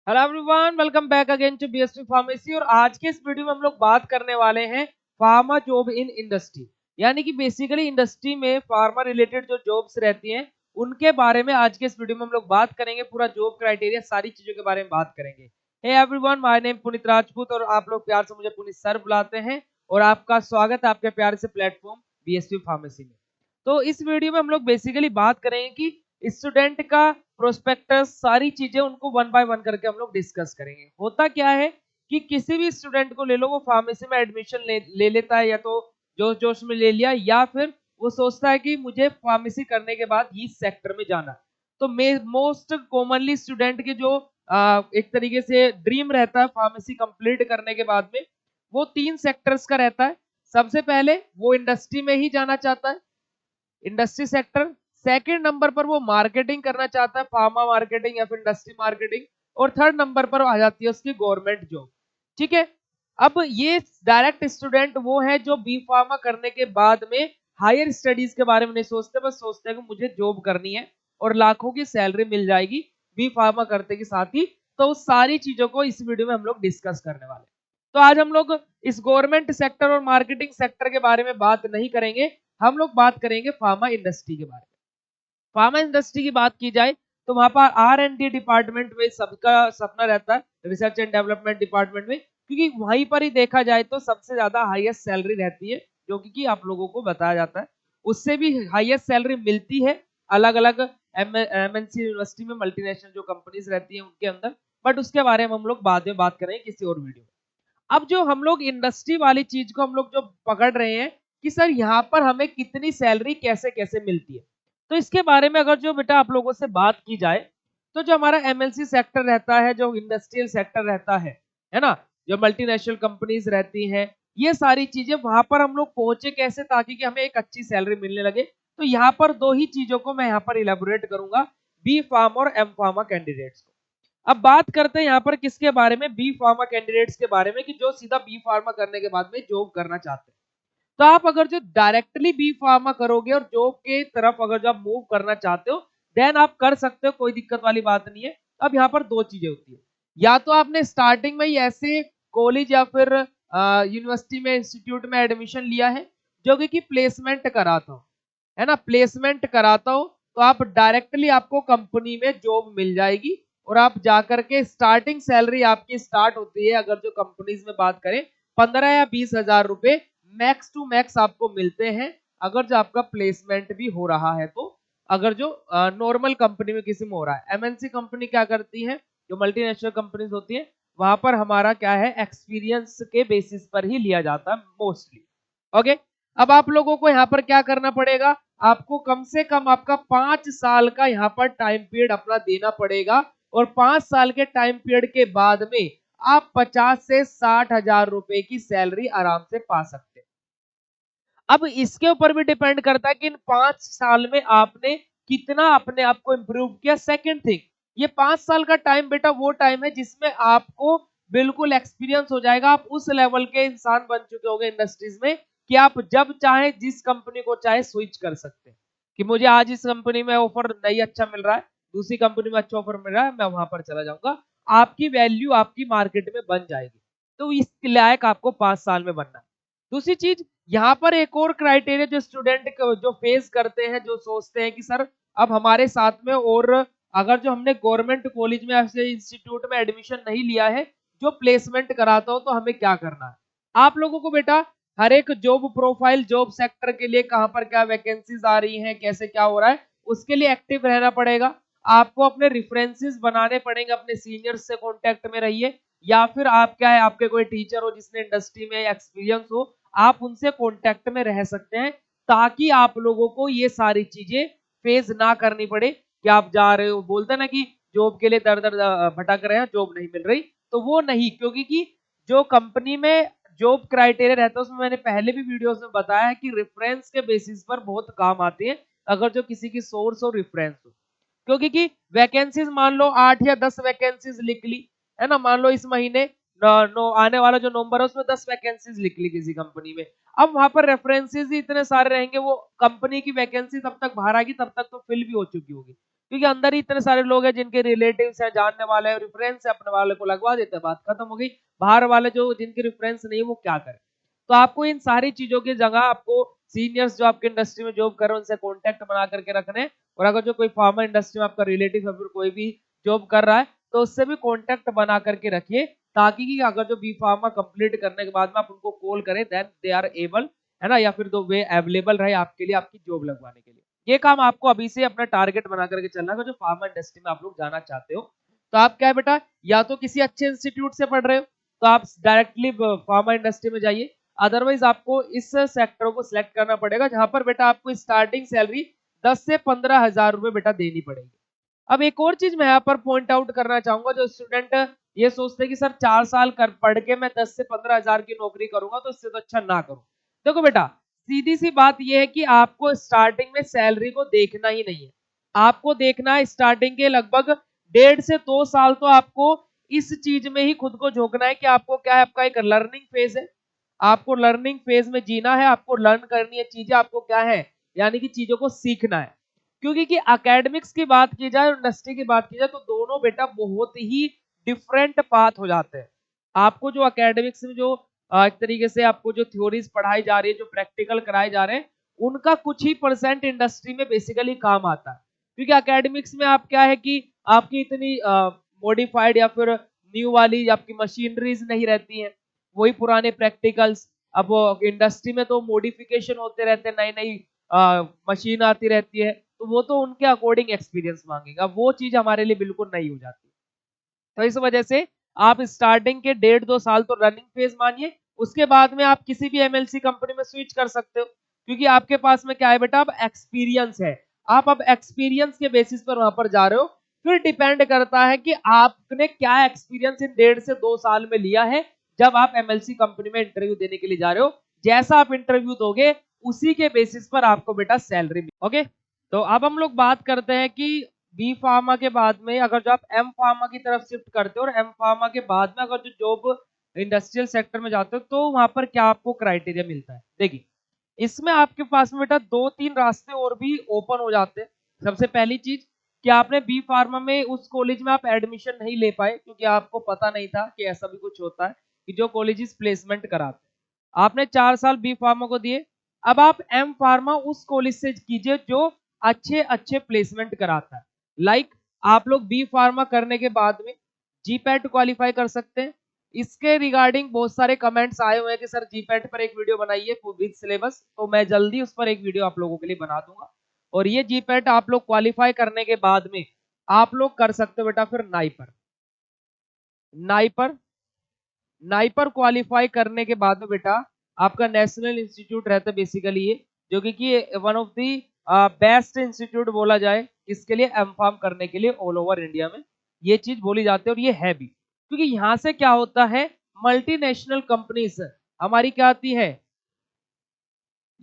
Hello everyone, welcome back again to BSV pharmacy. और आज के इस वीडियो में हम लोग बात करने वाले हैं फार्मा जॉब इन इंडस्ट्री, यानी कि बेसिकली इंडस्ट्री में फार्मा रिलेटेड जो जॉब्स रहती हैं उनके बारे में आज के इस वीडियो में हम लोग बात करेंगे। पूरा जॉब क्राइटेरिया सारी चीजों के बारे में बात करेंगे। Hey everyone, my name Puneet Rajput और आप लोग प्यार से मुझे पुनीत सर बुलाते हैं और आपका स्वागत है आपके प्यार से प्लेटफॉर्म बीएसवी फार्मेसी में। तो इस वीडियो में हम लोग बेसिकली बात करेंगे कि स्टूडेंट का प्रोस्पेक्टस सारी चीजें उनको वन बाय वन करके हम लोग डिस्कस करेंगे। होता क्या है कि किसी भी स्टूडेंट को ले लो, वो फार्मेसी में एडमिशन ले लेता है, या तो जोश जोश में ले लिया, या फिर वो सोचता है कि मुझे फार्मेसी करने के बाद इस सेक्टर में जाना। तो मोस्ट कॉमनली स्टूडेंट के जो एक तरीके से ड्रीम रहता है फार्मेसी कंप्लीट करने के बाद में, वो 3 सेक्टर्स का रहता है। सबसे पहले वो इंडस्ट्री में ही जाना चाहता है, इंडस्ट्री सेक्टर। सेकंड नंबर पर वो मार्केटिंग करना चाहता है, फार्मा मार्केटिंग या फिर इंडस्ट्री मार्केटिंग। और थर्ड नंबर पर आ जाती है उसकी गवर्नमेंट जॉब। ठीक है। अब ये डायरेक्ट स्टूडेंट वो है जो बी फार्मा करने के बाद में हायर स्टडीज के बारे में नहीं सोचते, बस सोचते हैं कि मुझे जॉब करनी है और लाखों की सैलरी मिल जाएगी बी फार्मा करते के साथ ही। तो उस सारी चीजों को इस वीडियो में हम लोग डिस्कस करने वाले हैं। तो आज हम लोग इस गवर्नमेंट सेक्टर और मार्केटिंग सेक्टर के बारे में बात नहीं करेंगे, हम लोग बात करेंगे फार्मा इंडस्ट्री के बारे में। फार्मा इंडस्ट्री की बात की जाए तो वहां पर R&D डिपार्टमेंट में सबका सपना रहता है, रिसर्च एंड डेवलपमेंट डिपार्टमेंट में, क्योंकि वहीं पर ही देखा जाए तो सबसे ज्यादा हाईएस्ट सैलरी रहती है, जो कि आप लोगों को बताया जाता है। उससे भी हाईएस्ट सैलरी मिलती है अलग अलग MNC यूनिवर्सिटी में, मल्टीनेशनल जो कंपनीज रहती है उनके अंदर। बट उसके बारे में हम लोग बाद में बात करेंगे किसी और वीडियो में। अब जो हम लोग इंडस्ट्री वाली चीज को हम लोग जो पकड़ रहे हैं कि सर यहाँ पर हमें कितनी सैलरी कैसे कैसे मिलती है, तो इसके बारे में अगर जो बेटा आप लोगों से बात की जाए तो जो हमारा MNC सेक्टर रहता है, जो इंडस्ट्रियल सेक्टर रहता है ना, जो मल्टीनेशनल कंपनीज रहती हैं, ये सारी चीजें वहां पर हम लोग पहुंचे कैसे ताकि कि हमें एक अच्छी सैलरी मिलने लगे। तो यहाँ पर दो ही चीजों को मैं यहाँ पर इलेबोरेट करूंगा, बी फार्मा और एम फार्मा कैंडिडेट्स को। अब बात करते हैं यहाँ पर किसके बारे में, बी फार्मा कैंडिडेट्स के बारे में, कि जो सीधा बी फार्मा करने के बाद में जॉब करना चाहते हैं। तो आप अगर जो डायरेक्टली बी फार्मा करोगे और जॉब के तरफ अगर जो आप मूव करना चाहते हो, देन आप कर सकते हो, कोई दिक्कत वाली बात नहीं है। अब यहाँ पर दो चीजें होती है, या तो आपने स्टार्टिंग में ही ऐसे कॉलेज या फिर यूनिवर्सिटी में, इंस्टीट्यूट में एडमिशन लिया है जो कि प्लेसमेंट कराता हो, है ना, प्लेसमेंट कराता हो, तो आप डायरेक्टली आपको कंपनी में जॉब मिल जाएगी और आप जाकर के स्टार्टिंग सैलरी आपकी स्टार्ट होती है, अगर जो कंपनीज में बात करें, 15 या 20 हजार रुपए मैक्स टू मैक्स आपको मिलते हैं, अगर जो आपका प्लेसमेंट भी हो रहा है तो। अगर जो नॉर्मल कंपनी में किसी में हो रहा है, MNC कंपनी क्या करती है, जो मल्टीनेशनल कंपनीज होती है, वहां पर हमारा क्या है, एक्सपीरियंस के बेसिस पर ही लिया जाता है मोस्टली। ओके। अब आप लोगों को यहाँ पर क्या करना पड़ेगा, आपको कम से कम आपका 5 साल का यहाँ पर टाइम पीरियड अपना देना पड़ेगा, और 5 साल के टाइम पीरियड के बाद में आप 50 से 60 हजार रुपए की सैलरी आराम से पा सकते हैं। अब इसके ऊपर भी डिपेंड करता है कि इन 5 साल में आपने कितना अपने आप को इंप्रूव किया। सेकंड थिंग, ये 5 साल का टाइम बेटा वो टाइम है जिसमें आपको बिल्कुल एक्सपीरियंस हो जाएगा, आप उस लेवल के इंसान बन चुके होंगे इंडस्ट्रीज में कि आप जब चाहे जिस कंपनी को चाहे स्विच कर सकते हैं, कि मुझे आज इस कंपनी में ऑफर नहीं अच्छा मिल रहा है, दूसरी कंपनी में अच्छा ऑफर मिल रहा है, मैं वहां पर चला जाऊंगा। आपकी वैल्यू आपकी मार्केट में बन जाएगी। तो इस लायक आपको 5 साल में बनना है। दूसरी चीज, यहाँ पर एक और क्राइटेरिया जो स्टूडेंट जो फेस करते हैं, जो सोचते हैं कि सर अब हमारे साथ में, और अगर जो हमने गवर्नमेंट कॉलेज में ऐसे इंस्टीट्यूट में एडमिशन नहीं लिया है जो प्लेसमेंट कराता हो, तो हमें क्या करना है। आप लोगों को बेटा हर एक जॉब प्रोफाइल, जॉब सेक्टर के लिए कहां पर क्या वैकेंसीज आ रही हैं, कैसे क्या हो रहा है, उसके लिए एक्टिव रहना पड़ेगा। आपको अपने रेफरेंसेस बनाने पड़ेंगे, अपने सीनियर्स से कांटेक्ट में रहिए, या फिर आप क्या है, आपके कोई टीचर हो जिसने इंडस्ट्री में एक्सपीरियंस हो, आप उनसे कांटेक्ट में रह सकते हैं, ताकि आप लोगों को ये सारी चीजें फेस ना करनी पड़े कि आप जा रहे हो, बोलते हैं ना कि जॉब के लिए दर दर भटक रहे हैं, जॉब नहीं मिल रही। तो वो नहीं, क्योंकि कि जो कंपनी में जॉब क्राइटेरिया रहता है उसमें मैंने पहले भी वीडियोस में बताया है कि रेफरेंस के बेसिस पर बहुत काम आते हैं, अगर जो किसी की सोर्स और रेफरेंस हो। क्योंकि कि वैकेंसीज मान लो 8 या 10 वैकेंसीज लिख ली, है ना, मान लो इस महीने आने वाला जो नवंबर है उसमें 10 वैकेंसीज लिख ली किसी कंपनी में। अब वहां पर रेफरेंसेस ही इतने सारे रहेंगे, वो कंपनी की वैकेंसी तब तक बाहर आएगी तब तक तो फिल भी हो चुकी होगी। क्योंकि अंदर ही इतने सारे लोग हैं जिनके रिलेटिव्स हैं, जानने वाले हैं, रेफरेंस है, अपने वाले को लगवा देते हैं, बात खत्म हो गई। बाहर वाले जो जिनके रेफरेंस नहीं है वो क्या करें? तो आपको इन सारी चीजों की जगह आपको सीनियर्स जो आपके इंडस्ट्री में जॉब कर रहे हैं उनसे कॉन्टेक्ट बना करके रखने हैं। और अगर जो कोई फार्मा इंडस्ट्री में आपका रिलेटिव या फिर कोई भी जॉब कर रहा है तो उससे भी कॉन्टेक्ट बना करके रखिए, ताकि कि अगर जो बी फार्मा कंप्लीट करने के बाद में आप उनको कॉल करें देन दे आर एबल, है ना, या फिर दो वे अवेलेबल रहे आपके लिए आपकी जॉब लगवाने के लिए। ये काम आपको अभी से अपना टारगेट बना करके चलना है। जो फार्मा इंडस्ट्री में आप लोग जाना चाहते हो तो आप क्या है बेटा, या तो किसी अच्छे इंस्टीट्यूट से पढ़ रहे हो तो आप डायरेक्टली फार्मा इंडस्ट्री में जाइए, अदरवाइज आपको इस सेक्टर को सिलेक्ट करना पड़ेगा जहां पर बेटा आपको स्टार्टिंग सैलरी 10 से 15,000 रुपए बेटा देनी पड़ेगी। अब एक और चीज मैं यहाँ पर पॉइंट आउट करना चाहूंगा, जो स्टूडेंट ये सोचते हैं कि सर 4 साल कर पढ़ के मैं 10 से 15,000 की नौकरी करूंगा तो इससे तो अच्छा ना करूं। देखो बेटा, सीधी सी बात यह है कि आपको स्टार्टिंग में सैलरी को देखना ही नहीं है। आपको देखना है स्टार्टिंग के लगभग 1.5 से 2 साल तो आपको इस चीज में ही खुद को झोंकना है कि आपको क्या है, आपका एक लर्निंग फेज है। आपको लर्निंग फेज में जीना है, आपको लर्न करनी है चीजें, आपको क्या है, यानी कि चीजों को सीखना है। क्योंकि कि एकेडमिक्स की बात की जाए और इंडस्ट्री की बात की जाए तो दोनों बेटा बहुत ही डिफरेंट पाथ हो जाते हैं। आपको जो एकेडमिक्स में जो एक तरीके से आपको जो थ्योरीज पढ़ाई जा रही है, जो प्रैक्टिकल कराए जा रहे हैं, उनका कुछ ही परसेंट इंडस्ट्री में बेसिकली काम आता है। क्योंकि एकेडमिक्स में आप क्या है कि आपकी इतनी मॉडिफाइड या फिर न्यू वाली आपकी मशीनरीज नहीं रहती हैं, वही पुराने प्रैक्टिकल्स। अब इंडस्ट्री में तो मॉडिफिकेशन होते रहते हैं, नई नई मशीन आती रहती है, तो वो तो उनके अकॉर्डिंग एक्सपीरियंस मांगेगा, वो चीज हमारे लिए बिल्कुल नहीं हो जाती। तो इस वजह से आप स्टार्टिंग के 1.5-2 साल तो रनिंग फेज मानिए, उसके बाद में आप किसी भी एमएलसी कंपनी में स्विच कर सकते हो, क्योंकि आपके पास में क्या है बेटा, अब एक्सपीरियंस है। आप अब एक्सपीरियंस के बेसिस पर वहां पर जा रहे हो। फिर डिपेंड करता है कि आपने क्या एक्सपीरियंस इन 1.5 से 2 साल में लिया है जब आप एमएलसी कंपनी में इंटरव्यू देने के लिए जा रहे हो। जैसा आप इंटरव्यू दोगे उसी के बेसिस पर आपको बेटा सैलरी मिलेगी। ओके, तो अब हम लोग बात करते हैं कि बी फार्मा के बाद में अगर जो आप एम फार्मा की तरफ शिफ्ट करते हो और एम फार्मा के बाद में अगर जो जॉब इंडस्ट्रियल सेक्टर में जाते हो तो वहां पर क्या आपको क्राइटेरिया मिलता है। देखिए, इसमें आपके पास में बेटा 2-3 रास्ते और भी ओपन हो जाते हैं। सबसे पहली चीज कि आपने बी फार्मा में उस कॉलेज में आप एडमिशन नहीं ले पाए क्योंकि आपको पता नहीं था कि ऐसा भी कुछ होता है कि जो कॉलेजेस प्लेसमेंट कराते हैं। आपने 4 साल बी फार्मा को दिए, अब आप एम फार्मा उस कॉलेज से कीजिए जो अच्छे अच्छे प्लेसमेंट कराता है। लाइक आप लोग बी फार्मा करने के बाद में जीपैट क्वालिफाई कर सकते हैं। इसके रिगार्डिंग बहुत सारे कमेंट्स आए हुए हैं कि सर जीपैट पर एक वीडियो बनाइए विद सिलेबस, तो मैं जल्दी उस पर एक वीडियो आप लोगों के लिए बना दूंगा। और ये जीपैट आप लोग क्वालिफाई करने के बाद में आप लोग कर सकते हो बेटा फिर नाइपर। नाइपर नाइपर क्वालिफाई करने के बाद में बेटा आपका नेशनल इंस्टीट्यूट रहता है बेसिकली ये, जो कि one of the best institute बोला जाए इसके लिए एम फार्म करने के लिए ऑल ओवर इंडिया में, ये चीज बोली जाती है और ये है भी। क्योंकि यहाँ से क्या होता है, मल्टीनेशनल कंपनीज हमारी क्या आती है,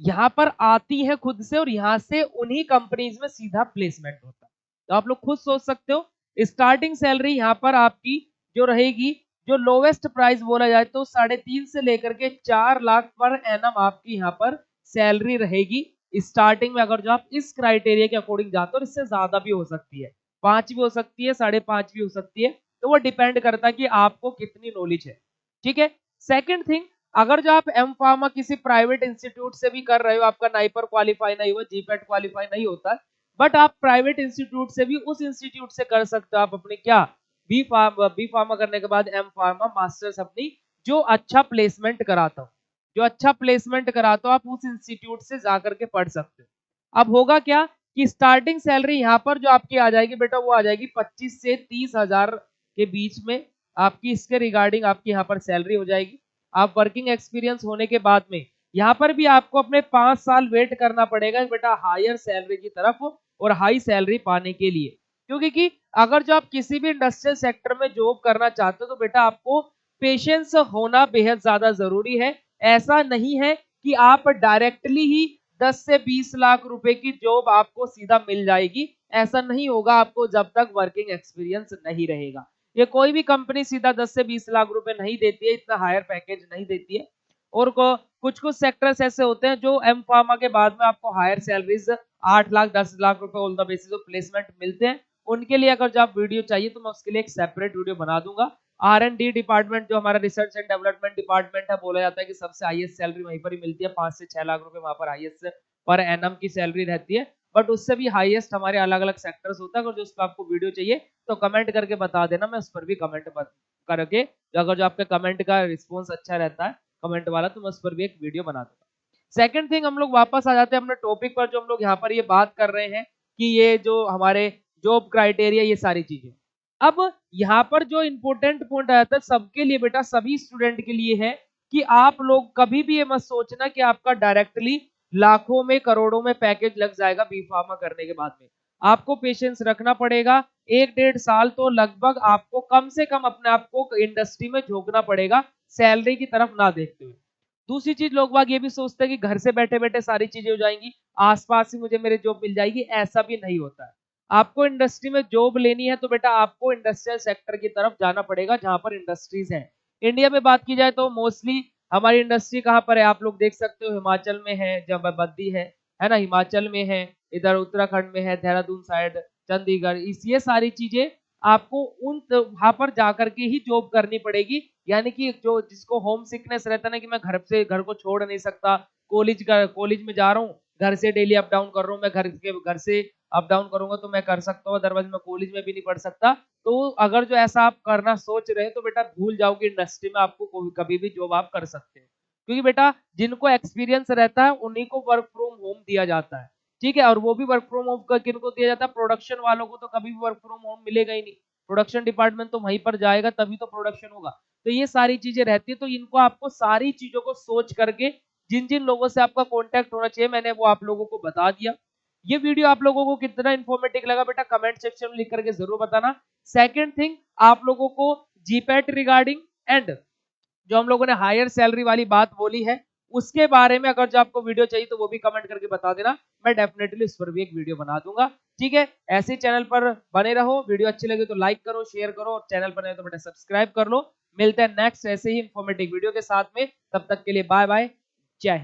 यहाँ पर आती है खुद से और यहाँ से उन्हीं कंपनीज में सीधा प्लेसमेंट होता है। तो आप लोग खुद सोच सकते हो स्टार्टिंग सैलरी यहाँ पर आपकी जो रहेगी, जो लोवेस्ट प्राइस बोला जाए तो 3.5 से लेकर के 4 लाख पर एनम आपकी यहाँ पर सैलरी रहेगी स्टार्टिंग में, अगर जो आप इस क्राइटेरिया के अकॉर्डिंग जाते हो। और इससे ज्यादा भी हो सकती है, 5 भी हो सकती है, 5.5 भी हो सकती है, तो वो डिपेंड करता है कि आपको कितनी नॉलेज है। ठीक है। सेकेंड थिंग, अगर जो आप एम फार्मा किसी प्राइवेट इंस्टीट्यूट से भी कर रहे हो, आपका नाइपर क्वालिफाई नहीं हुआ, जीपैट क्वालिफाई नहीं होता, बट आप प्राइवेट इंस्टीट्यूट से भी उस इंस्टीट्यूट से कर सकते हो आप अपने क्या बी फार्मा करने के बाद एम फार्मा मास्टर्स अपनी, जो अच्छा प्लेसमेंट कराता हो, जो अच्छा प्लेसमेंट कराता हो आप उस इंस्टीट्यूट से जाकर के पढ़ सकते हो। अब होगा क्या कि स्टार्टिंग सैलरी यहाँ पर जो आपकी आ जाएगी बेटा, वो आ जाएगी 25 से 30 हजार के बीच में आपकी, इसके रिगार्डिंग आपकी यहाँ पर सैलरी हो जाएगी। आप वर्किंग एक्सपीरियंस होने के बाद में यहाँ पर भी आपको अपने 5 साल वेट करना पड़ेगा बेटा हायर सैलरी की तरफ और हाई सैलरी पाने के लिए। क्योंकि कि अगर जो आप किसी भी इंडस्ट्रियल सेक्टर में जॉब करना चाहते हो तो बेटा आपको पेशेंस होना बेहद ज्यादा जरूरी है। ऐसा नहीं है कि आप डायरेक्टली ही 10 से 20 लाख रुपए की जॉब आपको सीधा मिल जाएगी, ऐसा नहीं होगा आपको जब तक वर्किंग एक्सपीरियंस नहीं रहेगा। ये कोई भी कंपनी सीधा 10 से 20 लाख रुपए नहीं देती है, इतना हायर पैकेज नहीं देती है। और कुछ कुछ सेक्टर्स ऐसे होते हैं जो एम फार्मा के बाद में आपको हायर सैलरीज 8 लाख 10 लाख रुपए on the basis of placement मिलते हैं। उनके लिए अगर जो आप वीडियो चाहिए तो मैं उसके लिए एक सेपरेट वीडियो बना दूंगा। R&D डिपार्टमेंट जो हमारा रिसर्च एंड डेवलपमेंट डिपार्टमेंट है, बोला जाता है कि सबसे हाईएस्ट सैलरी वहीं पर ही मिलती है, 5 से 6 लाख रुपए वहां पर हाईएस्ट पर एनम की सैलरी रहती है। बट उससे भी हाईएस्ट हमारे अलग अलग सेक्टर्स होता है। अगर जो उस पर आपको वीडियो चाहिए तो कमेंट करके बता देना, मैं उस पर भी कमेंट करके, अगर जो आपके कमेंट का रिस्पॉन्स अच्छा रहता है कमेंट वाला, तो मैं उस पर भी एक वीडियो बना दूंगा। सेकंड थिंग, हम लोग वापस आ जाते हैं अपने टॉपिक पर, जो हम लोग यहाँ पर ये बात कर रहे हैं कि ये जो हमारे जॉब क्राइटेरिया, ये सारी चीजें। अब यहाँ पर जो इंपॉर्टेंट पॉइंट आया था सबके लिए बेटा, सभी स्टूडेंट के लिए है कि आप लोग कभी भी ये मत सोचना कि आपका डायरेक्टली लाखों में करोड़ों में पैकेज लग जाएगा बी फार्मा करने के बाद में। आपको पेशेंस रखना पड़ेगा, 1-1.5 साल तो लगभग आपको कम से कम अपने आप को इंडस्ट्री में झोंकना पड़ेगा, सैलरी की तरफ ना देखते हुए। दूसरी चीज, लोग बाग ये भी सोचते हैं कि घर से बैठे बैठे सारी चीजें हो जाएंगी, आसपास ही मुझे मेरे जॉब मिल जाएगी, ऐसा भी नहीं होता है। आपको इंडस्ट्री में जॉब लेनी है तो बेटा आपको इंडस्ट्रियल सेक्टर की तरफ जाना पड़ेगा जहां पर इंडस्ट्रीज हैं। इंडिया में बात की जाए तो मोस्टली हमारी इंडस्ट्री कहाँ पर है, आप लोग देख सकते हो, हिमाचल में है, जब बद्दी है ना, हिमाचल में है, इधर उत्तराखंड में है, देहरादून साइड, चंडीगढ़, इस ये सारी चीजें आपको उन वहां पर जाकर के ही जॉब करनी पड़ेगी। यानी कि जो जिसको होम सिकनेस रहता है ना, कि मैं घर को छोड़ नहीं सकता, कॉलेज में जा रहा हूँ, घर से डेली अप डाउन कर रहा हूँ, मैं घर से अप डाउन करूंगा तो मैं कर सकता हूँ, अदरवाइज मैं कॉलेज में भी नहीं पढ़ सकता। तो अगर जो ऐसा आप करना सोच रहे हैं तो बेटा भूल जाओ कि इंडस्ट्री में आपको कभी भी जॉब आप कर सकते हैं। क्योंकि बेटा जिनको एक्सपीरियंस रहता है उन्हीं को वर्क फ्रॉम होम दिया जाता है, ठीक है। और वो भी वर्क फ्रॉम होम किनको दिया जाता है, प्रोडक्शन वालों को तो कभी भी वर्क फ्रॉम होम मिलेगा ही नहीं। प्रोडक्शन डिपार्टमेंट तो वहीं पर जाएगा तभी तो प्रोडक्शन होगा। तो ये सारी चीजें रहती है, तो इनको आपको सारी चीजों को सोच करके जिन जिन लोगों से आपका कांटेक्ट होना चाहिए मैंने वो आप लोगों को बता दिया। ये वीडियो आप लोगों को कितना इन्फॉर्मेटिव लगा बेटा कमेंट सेक्शन में लिख करके जरूर बताना। सेकंड थिंग, आप लोगों को जीपैट रिगार्डिंग एंड जो हम लोगों ने हायर सैलरी वाली बात बोली है उसके बारे में अगर जो आपको वीडियो चाहिए तो वो भी कमेंट करके बता देना, मैं डेफिनेटली उस पर भी एक वीडियो बना दूंगा, ठीक है। ऐसे चैनल पर बने रहो, वीडियो अच्छी लगे तो लाइक करो, शेयर करो, और चैनल पर नए तो बेटा सब्सक्राइब कर लो। मिलते हैं नेक्स्ट ऐसे ही इंफॉर्मेटिव वीडियो के साथ में, तब तक के लिए बाय बाय, जय हिंद।